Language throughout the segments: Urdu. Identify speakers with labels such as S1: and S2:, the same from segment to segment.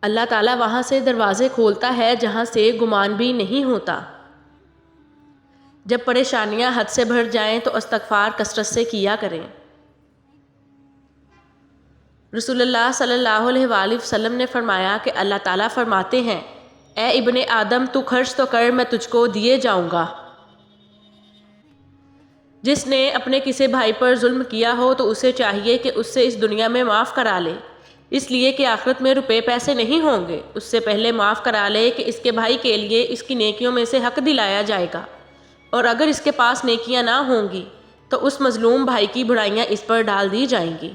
S1: اللہ تعالیٰ وہاں سے دروازے کھولتا ہے جہاں سے گمان بھی نہیں ہوتا۔ جب پریشانیاں حد سے بڑھ جائیں تو استغفار کثرت سے کیا کریں۔ رسول اللہ صلی اللہ علیہ وآلہ وسلم نے فرمایا کہ اللہ تعالیٰ فرماتے ہیں، اے ابن آدم تو خرچ تو کر، میں تجھ کو دیے جاؤں گا۔ جس نے اپنے کسی بھائی پر ظلم کیا ہو تو اسے چاہیے کہ اس سے اس دنیا میں معاف کرا لے، اس لیے کہ آخرت میں روپے پیسے نہیں ہوں گے۔ اس سے پہلے معاف کرا لے کہ اس کے بھائی کے لیے اس کی نیکیوں میں سے حق دلایا جائے گا، اور اگر اس کے پاس نیکیاں نہ ہوں گی تو اس مظلوم بھائی کی برائیاں اس پر ڈال دی جائیں گی۔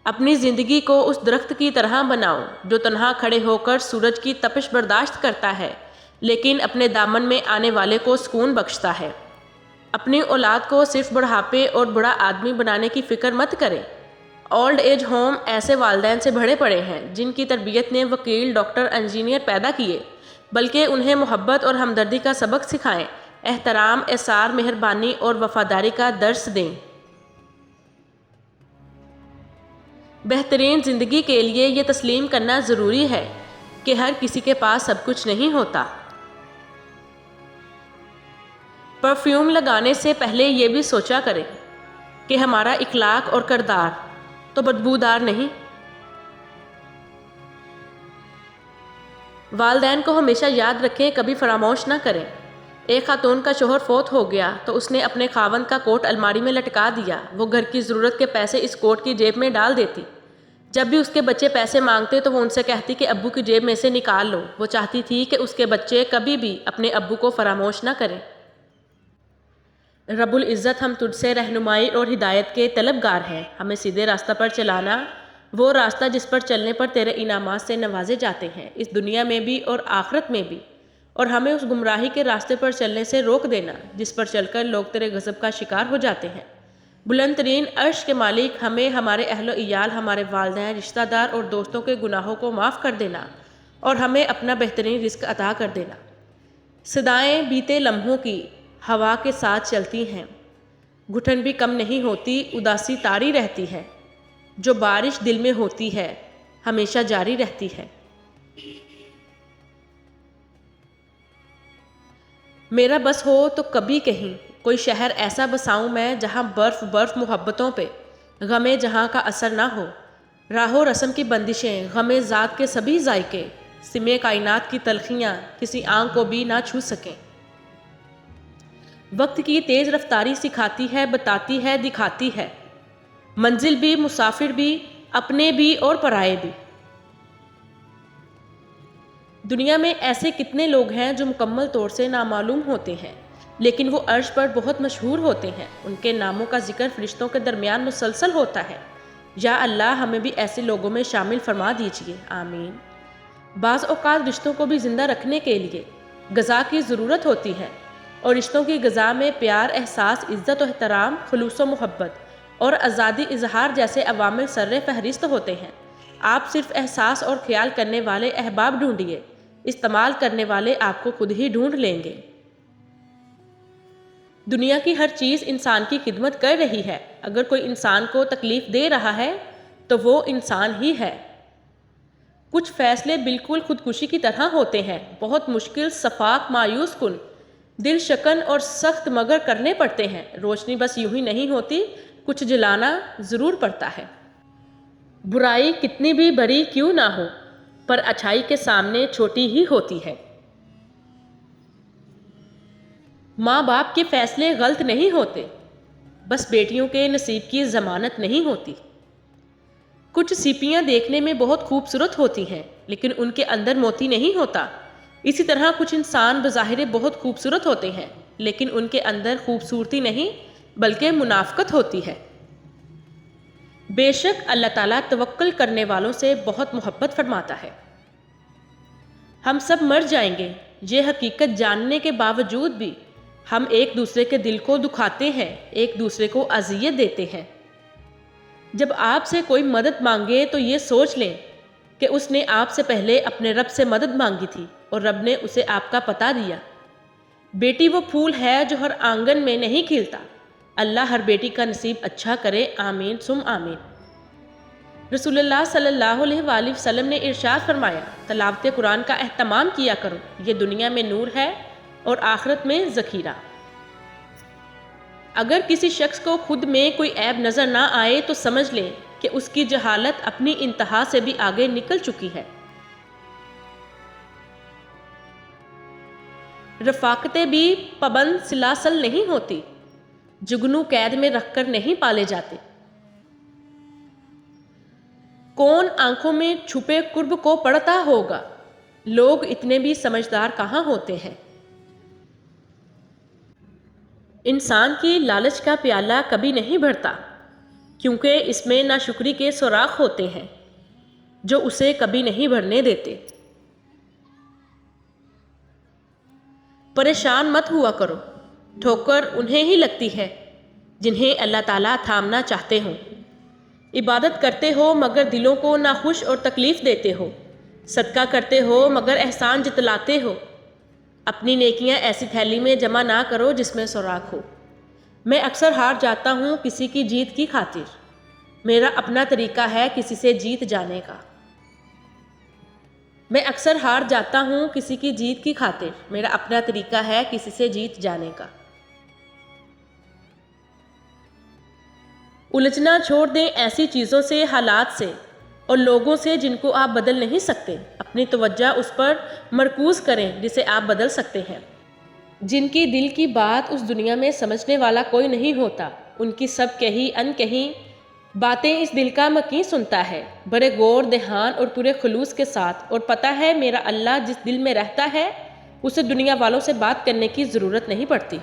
S1: اپنی زندگی کو اس درخت کی طرح بناؤ جو تنہا کھڑے ہو کر سورج کی تپش برداشت کرتا ہے لیکن اپنے دامن میں آنے والے کو سکون بخشتا ہے۔ اپنی اولاد کو صرف بڑھاپے اور بڑا آدمی بنانے کی فکر مت کریں۔ اولڈ ایج ہوم ایسے والدین سے بھرے پڑے ہیں جن کی تربیت نے وکیل، ڈاکٹر، انجینئر پیدا کیے، بلکہ انہیں محبت اور ہمدردی کا سبق سکھائیں، احترام، احسان، مہربانی اور وفاداری کا درس دیں۔ بہترین زندگی کے لیے یہ تسلیم کرنا ضروری ہے کہ ہر کسی کے پاس سب کچھ نہیں ہوتا۔ پرفیوم لگانے سے پہلے یہ بھی سوچا کریں کہ ہمارا اخلاق اور کردار تو بدبودار نہیں۔ والدین کو ہمیشہ یاد رکھیں، کبھی فراموش نہ کریں۔ ایک خاتون کا شوہر فوت ہو گیا تو اس نے اپنے خاوند کا کوٹ الماری میں لٹکا دیا۔ وہ گھر کی ضرورت کے پیسے اس کوٹ کی جیب میں ڈال دیتی۔ جب بھی اس کے بچے پیسے مانگتے تو وہ ان سے کہتی کہ ابو کی جیب میں سے نکال لو۔ وہ چاہتی تھی کہ اس کے بچے کبھی بھی اپنے ابو کو فراموش نہ کریں۔ رب العزت ہم تجھ سے رہنمائی اور ہدایت کے طلبگار ہیں، ہمیں سیدھے راستہ پر چلانا، وہ راستہ جس پر چلنے پر تیرے انعامات سے نوازے جاتے ہیں، اس دنیا میں بھی اور آخرت میں بھی، اور ہمیں اس گمراہی کے راستے پر چلنے سے روک دینا جس پر چل کر لوگ تیرے غضب کا شکار ہو جاتے ہیں۔ بلند ترین عرش کے مالک، ہمیں، ہمارے اہل و عیال، ہمارے والدین، رشتہ دار اور دوستوں کے گناہوں کو معاف کر دینا اور ہمیں اپنا بہترین رزق عطا کر دینا۔ صدائیں بیتے لمحوں کی ہوا کے ساتھ چلتی ہیں، گھٹن بھی کم نہیں ہوتی، اداسی طاری رہتی ہے، جو بارش دل میں ہوتی ہے ہمیشہ جاری رہتی ہے۔ میرا بس ہو تو کبھی کہیں کوئی شہر ایسا بساؤں میں جہاں برف برف محبتوں پہ، غم جہاں کا اثر نہ ہو، راہ و رسم کی بندشیں، غم ذات کے سبھی ذائقے، سمے کائنات کی تلخیاں کسی آنکھ کو بھی نہ چھو سکیں۔ وقت کی تیز رفتاری سکھاتی ہے، بتاتی ہے، دکھاتی ہے، منزل بھی، مسافر بھی، اپنے بھی اور پرائے بھی۔ دنیا میں ایسے کتنے لوگ ہیں جو مکمل طور سے نامعلوم ہوتے ہیں لیکن وہ عرش پر بہت مشہور ہوتے ہیں، ان کے ناموں کا ذکر فرشتوں کے درمیان مسلسل ہوتا ہے۔ یا اللہ ہمیں بھی ایسے لوگوں میں شامل فرما دیجئے، آمین۔ بعض اوقات رشتوں کو بھی زندہ رکھنے کے لیے غذا کی ضرورت ہوتی ہے، اور رشتوں کی غذا میں پیار، احساس، عزت و احترام، خلوص و محبت اور آزادی اظہار جیسے عوامل سر فہرست ہوتے ہیں۔ آپ صرف احساس اور خیال کرنے والے احباب ڈھونڈیے، استعمال کرنے والے آپ کو خود ہی ڈھونڈ لیں گے۔ دنیا کی ہر چیز انسان کی خدمت کر رہی ہے، اگر کوئی انسان کو تکلیف دے رہا ہے تو وہ انسان ہی ہے۔ کچھ فیصلے بالکل خودکشی کی طرح ہوتے ہیں، بہت مشکل، شفاق، مایوس کن، دل شکن اور سخت مگر کرنے پڑتے ہیں۔ روشنی بس یوں ہی نہیں ہوتی، کچھ جلانا ضرور پڑتا ہے۔ برائی کتنی بھی بری کیوں نہ ہو پر اچھائی کے سامنے چھوٹی ہی ہوتی ہے۔ ماں باپ کے فیصلے غلط نہیں ہوتے، بس بیٹیوں کے نصیب کی ضمانت نہیں ہوتی۔ کچھ سیپیاں دیکھنے میں بہت خوبصورت ہوتی ہیں لیکن ان کے اندر موتی نہیں ہوتا۔ اسی طرح کچھ انسان بظاہر بہت خوبصورت ہوتے ہیں لیکن ان کے اندر خوبصورتی نہیں بلکہ منافقت ہوتی ہے۔ بے شک اللہ تعالیٰ توکل کرنے والوں سے بہت محبت فرماتا ہے۔ ہم سب مر جائیں گے، یہ حقیقت جاننے کے باوجود بھی ہم ایک دوسرے کے دل کو دکھاتے ہیں، ایک دوسرے کو اذیت دیتے ہیں۔ جب آپ سے کوئی مدد مانگے تو یہ سوچ لیں کہ اس نے آپ سے پہلے اپنے رب سے مدد مانگی تھی اور رب نے اسے آپ کا پتہ دیا۔ بیٹی وہ پھول ہے جو ہر آنگن میں نہیں کھلتا، اللہ ہر بیٹی کا نصیب اچھا کرے، آمین ثم آمین۔ رسول اللہ صلی اللہ علیہ وآلہ وسلم نے ارشاد فرمایا، تلاوت قرآن کا اہتمام کیا کرو، یہ دنیا میں نور ہے اور آخرت میں ذخیرہ۔ اگر کسی شخص کو خود میں کوئی عیب نظر نہ آئے تو سمجھ لیں کہ اس کی جہالت اپنی انتہا سے بھی آگے نکل چکی ہے۔ رفاقتیں بھی پابند سلاسل نہیں ہوتی، جگنو قید میں رکھ کر نہیں پالے جاتے۔ کون آنکھوں میں چھپے قرب کو پڑھتا ہوگا، لوگ اتنے بھی سمجھدار کہاں ہوتے ہیں۔ انسان کی لالچ کا پیالہ کبھی نہیں بھرتا، کیونکہ اس میں ناشکری کے سوراخ ہوتے ہیں جو اسے کبھی نہیں بھرنے دیتے۔ پریشان مت ہوا کرو، ٹھوکر انہیں ہی لگتی ہے جنہیں اللہ تعالیٰ تھامنا چاہتے ہوں۔ عبادت کرتے ہو مگر دلوں کو ناخوش اور تکلیف دیتے ہو، صدقہ کرتے ہو مگر احسان جتلاتے ہو۔ اپنی نیکیاں ایسی تھیلی میں جمع نہ کرو جس میں سوراخ ہو۔ میں اکثر ہار جاتا ہوں کسی کی جیت کی خاطر، میرا اپنا طریقہ ہے کسی سے جیت جانے کا۔ میں اکثر ہار جاتا ہوں کسی کی جیت کی خاطر، میرا اپنا طریقہ ہے کسی سے جیت جانے کا۔ الجھنا چھوڑ دیں ایسی چیزوں سے، حالات سے اور لوگوں سے جن کو آپ بدل نہیں سکتے۔ اپنی توجہ اس پر مرکوز کریں جسے آپ بدل سکتے ہیں۔ جن کی دل کی بات اس دنیا میں سمجھنے والا کوئی نہیں ہوتا، ان کی سب کہی ان کہیں باتیں اس دل کا مکیں سنتا ہے، بڑے غور دھیان اور پورے خلوص کے ساتھ، اور پتہ ہے میرا اللہ جس دل میں رہتا ہے اسے دنیا والوں سے بات کرنے کی ضرورت نہیں پڑتی۔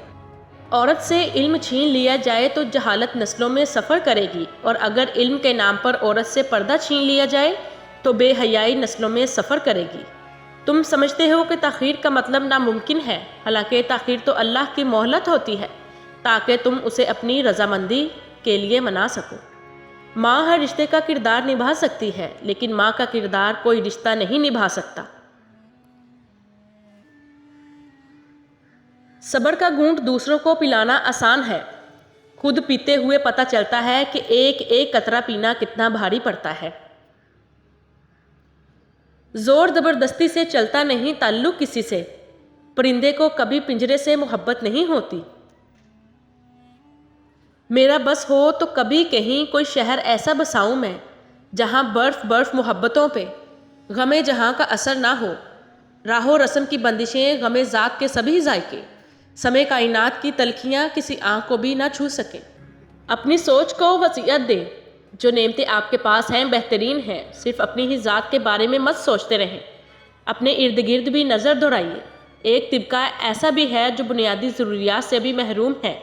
S1: عورت سے علم چھین لیا جائے تو جہالت نسلوں میں سفر کرے گی، اور اگر علم کے نام پر عورت سے پردہ چھین لیا جائے تو بے حیائی نسلوں میں سفر کرے گی۔ تم سمجھتے ہو کہ تاخیر کا مطلب ناممکن ہے، حالانکہ تاخیر تو اللہ کی مہلت ہوتی ہے تاکہ تم اسے اپنی رضامندی کے لیے منا سکو۔ ماں ہر رشتے کا کردار نبھا سکتی ہے، لیکن ماں کا کردار کوئی رشتہ نہیں نبھا سکتا۔ صبر کا گھونٹ دوسروں کو پلانا آسان ہے، خود پیتے ہوئے پتہ چلتا ہے کہ ایک ایک قطرہ پینا کتنا بھاری پڑتا ہے۔ زور زبردستی سے چلتا نہیں تعلق کسی سے، پرندے کو کبھی پنجرے سے محبت نہیں ہوتی۔ میرا بس ہو تو کبھی کہیں کوئی شہر ایسا بساؤں میں جہاں برف برف محبتوں پہ غم جہاں کا اثر نہ ہو، راہ و رسم کی بندشیں غم ذات کے سبھی ذائقے، سمے کائنات کی تلخیاں کسی آنکھ کو بھی نہ چھو سکیں۔ اپنی سوچ کو وسعت دیں، جو نعمتیں آپ کے پاس ہیں بہترین ہیں، صرف اپنی ہی ذات کے بارے میں مت سوچتے رہیں، اپنے ارد گرد بھی نظر دوڑائیے۔ ایک طبقہ ایسا بھی ہے جو بنیادی ضروریات سے بھی محروم ہے۔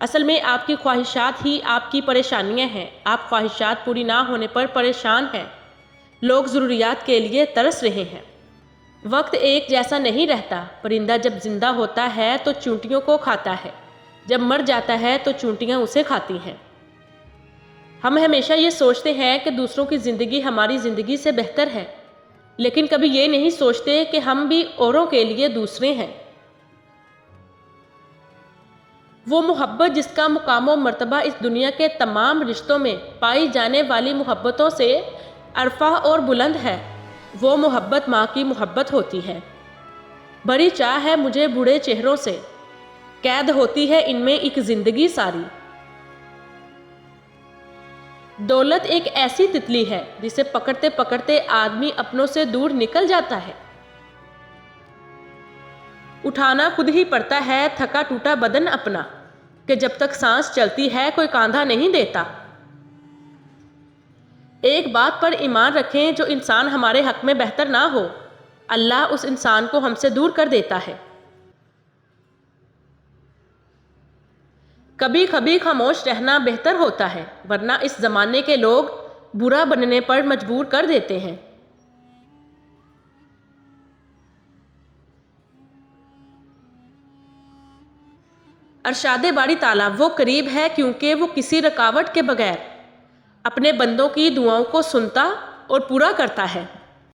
S1: اصل میں آپ کی خواہشات ہی آپ کی پریشانیاں ہیں، آپ خواہشات پوری نہ ہونے پر پریشان ہیں، لوگ ضروریات کے لیے ترس رہے ہیں۔ وقت ایک جیسا نہیں رہتا، پرندہ جب زندہ ہوتا ہے تو چونٹیوں کو کھاتا ہے، جب مر جاتا ہے تو چونٹیاں اسے کھاتی ہیں۔ ہم ہمیشہ یہ سوچتے ہیں کہ دوسروں کی زندگی ہماری زندگی سے بہتر ہے، لیکن کبھی یہ نہیں سوچتے کہ ہم بھی اوروں کے لیے دوسرے ہیں۔ وہ محبت جس کا مقام و مرتبہ اس دنیا کے تمام رشتوں میں پائی جانے والی محبتوں سے ارفع اور بلند ہے، وہ محبت ماں کی محبت ہوتی ہے۔ بڑی چاہ ہے مجھے بوڑھے چہروں سے، قید ہوتی ہے ان میں ایک زندگی ساری۔ دولت ایک ایسی تتلی ہے جسے پکڑتے پکڑتے آدمی اپنوں سے دور نکل جاتا ہے۔ اٹھانا خود ہی پڑتا ہے تھکا ٹوٹا بدن اپنا، کہ جب تک سانس چلتی ہے کوئی کاندھا نہیں دیتا۔ ایک بات پر ایمان رکھیں، جو انسان ہمارے حق میں بہتر نہ ہو، اللہ اس انسان کو ہم سے دور کر دیتا ہے۔ کبھی کبھی خاموش رہنا بہتر ہوتا ہے، ورنہ اس زمانے کے لوگ برا بننے پر مجبور کر دیتے ہیں۔ ارشاد باری تعالیٰ وہ قریب ہے کیونکہ وہ کسی رکاوٹ کے بغیر اپنے بندوں کی دعاؤں کو سنتا اور پورا کرتا ہے۔